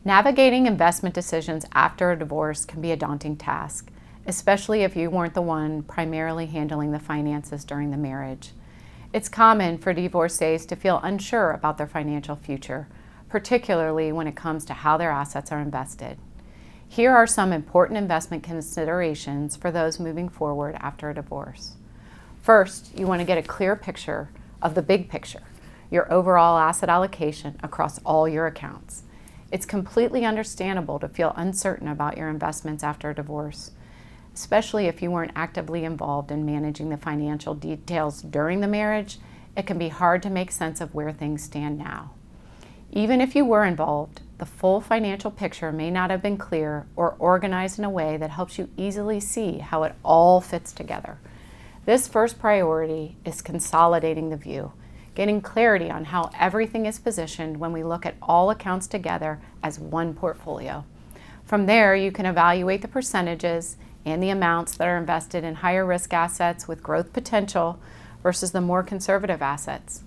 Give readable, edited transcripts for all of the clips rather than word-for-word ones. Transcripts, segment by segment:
Navigating investment decisions after a divorce can be a daunting task, especially if you weren't the one primarily handling the finances during the marriage. It's common for divorcees to feel unsure about their financial future, particularly when it comes to how their assets are invested. Here are some important investment considerations for those moving forward after a divorce. First, you want to get a clear picture of the big picture, your overall asset allocation across all your accounts. It's completely understandable to feel uncertain about your investments after a divorce, especially if you weren't actively involved in managing the financial details during the marriage. It can be hard to make sense of where things stand now. Even if you were involved, the full financial picture may not have been clear or organized in a way that helps you easily see how it all fits together. This first priority is consolidating the view, getting clarity on how everything is positioned when we look at all accounts together as one portfolio. From there, you can evaluate the percentages and the amounts that are invested in higher risk assets with growth potential versus the more conservative assets.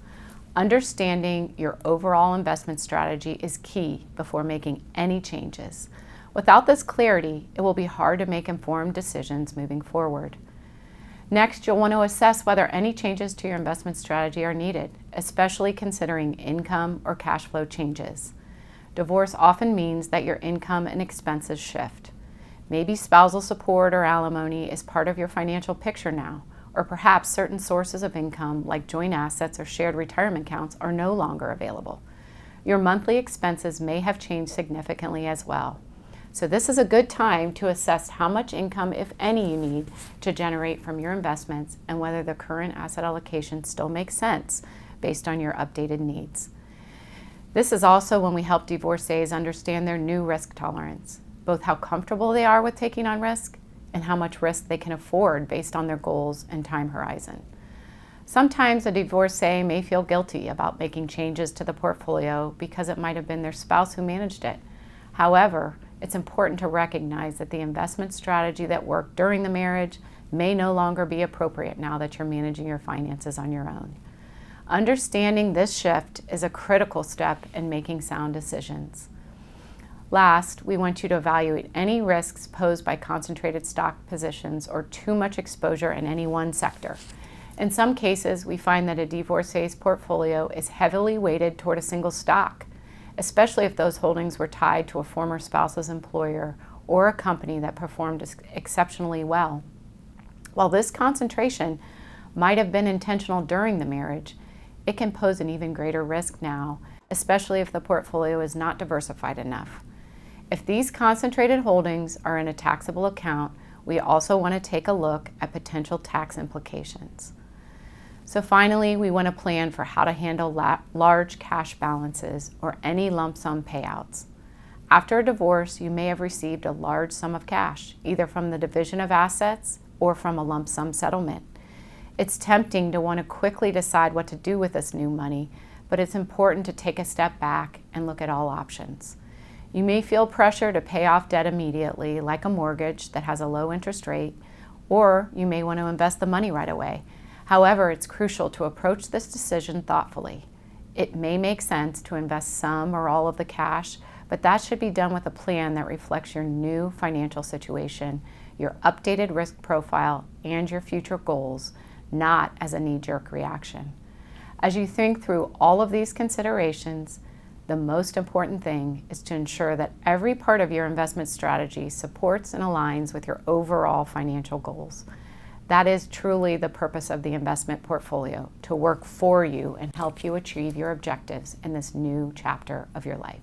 Understanding your overall investment strategy is key before making any changes. Without this clarity, it will be hard to make informed decisions moving forward. Next, you'll want to assess whether any changes to your investment strategy are needed, especially considering income or cash flow changes. Divorce often means that your income and expenses shift. Maybe spousal support or alimony is part of your financial picture now, or perhaps certain sources of income like joint assets or shared retirement accounts are no longer available. Your monthly expenses may have changed significantly as well. So this is a good time to assess how much income, if any, you need to generate from your investments and whether the current asset allocation still makes sense based on your updated needs. This is also when we help divorcees understand their new risk tolerance, both how comfortable they are with taking on risk and how much risk they can afford based on their goals and time horizon. Sometimes a divorcee may feel guilty about making changes to the portfolio because it might have been their spouse who managed it. However, it's important to recognize that the investment strategy that worked during the marriage may no longer be appropriate now that you're managing your finances on your own. Understanding this shift is a critical step in making sound decisions. Last, we want you to evaluate any risks posed by concentrated stock positions or too much exposure in any one sector. In some cases, we find that a divorcee's portfolio is heavily weighted toward a single stock, especially if those holdings were tied to a former spouse's employer or a company that performed exceptionally well. While this concentration might have been intentional during the marriage, it can pose an even greater risk now, especially if the portfolio is not diversified enough. If these concentrated holdings are in a taxable account, we also want to take a look at potential tax implications. So finally, we want to plan for how to handle large cash balances or any lump sum payouts. After a divorce, you may have received a large sum of cash, either from the division of assets or from a lump sum settlement. It's tempting to want to quickly decide what to do with this new money, but it's important to take a step back and look at all options. You may feel pressure to pay off debt immediately, like a mortgage that has a low interest rate, or you may want to invest the money right away. However, it's crucial to approach this decision thoughtfully. It may make sense to invest some or all of the cash, but that should be done with a plan that reflects your new financial situation, your updated risk profile, and your future goals, not as a knee-jerk reaction. As you think through all of these considerations, the most important thing is to ensure that every part of your investment strategy supports and aligns with your overall financial goals. That is truly the purpose of the investment portfolio, to work for you and help you achieve your objectives in this new chapter of your life.